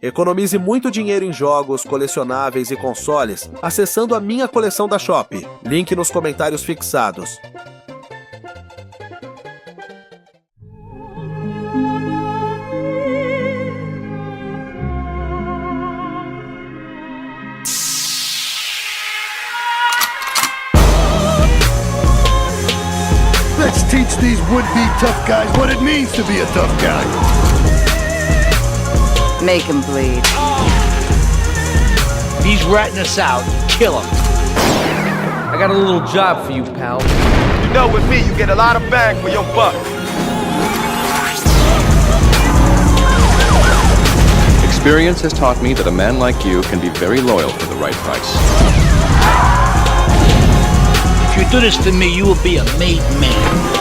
Economize muito dinheiro em jogos, colecionáveis e consoles acessando a minha coleção da Shop. Link nos comentários fixados. Let's teach these would-be tough guys what it means to be a tough guy. Make him bleed. If he's ratting us out, kill him. I got a little job for you, pal. You know, with me, you get a lot of bang for your buck. Experience has taught me that a man like you can be very loyal for the right price. If you do this for me, you will be a made man.